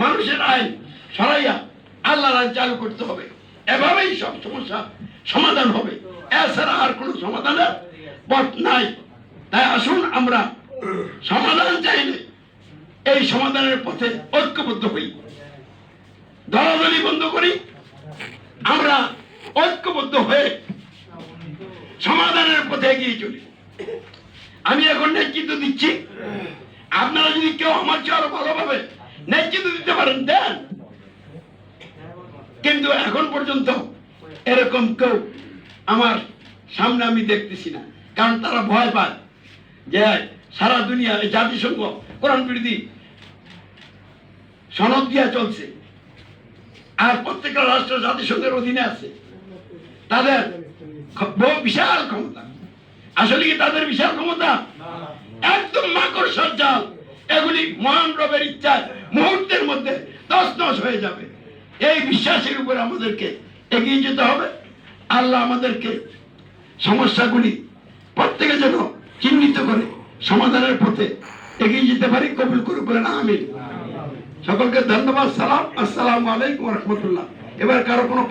মানুষের আইন সরাইয়া আল্লাহর আইন চালু করতে হবে। এভাবেই সব সমস্যা সমাধান হবে, এছাড়া আর কোনো সমাধানের পথ নাই। তাই আসুন আমরা সমাধান চাইলে এই সমাধানের পথে ঐক্যবদ্ধ হই, দলাদলি বন্ধ করি, আমরা ঐক্যবদ্ধ হয়ে সমাধানের পথে এগিয়ে চলি। আমি এখন নেতৃত্ব দিচ্ছি, আপনারা যদি কেউ আমার চেয়ে আরো ভালোভাবে নেতৃত্ব দিতে পারেন দেন, কিন্তু এখন পর্যন্ত এরকম কেউ আমার সামনে আমি দেখতেছি না। কারণ তারা ভয় পায় যে সারা দুনিয়া জাতিসংঘ কোরআন বিরোধী সনদ দিয়া চলছে, আর প্রত্যেকটা রাষ্ট্র জাতিসংঘের অধীনে আছে, তাদের বিশাল ক্ষমতা। আসলে কি তাদের বিশাল ক্ষমতা? একদম মাকড়সার জাল। এগুলি মহান রবের ইচ্ছায় মুহূর্তের মধ্যে তছনছ হয়ে যাবে। এই বিশ্বাসের উপরে আমাদেরকে এগিয়ে যেতে হবে। আল্লাহ আমাদেরকে সমস্যাগুলি প্রত্যেকে যেন চিহ্নিত করে সমাধানের পথে এগিয়ে যেতে পারি, কবুল করে বলেন আমিন। সকলকে ধন্যবাদ। সালাম, আসসালামু আলাইকুম ওয়া রাহমাতুল্লাহ। এবার কারো কোনো